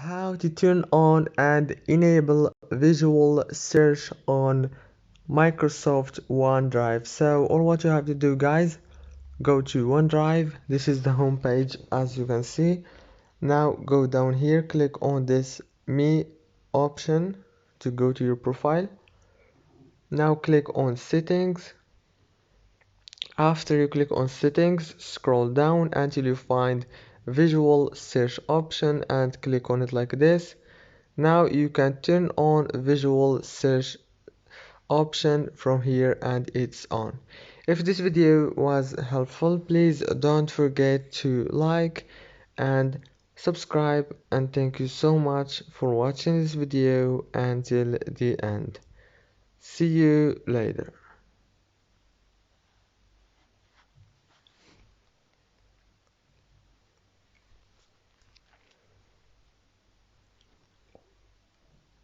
How to turn on and enable visual search on Microsoft OneDrive. So all what you have to do, guys, go to OneDrive. This is the home page, as you can see. Now go down here, click on this me option to go to your profile. Now click on settings. After you click on settings, scroll down until you find visual search option and click on it like this. Now you can turn on visual search option from here and it's on. If this video was helpful, please don't forget to like and subscribe, and thank you so much for watching this video until the end. See you later.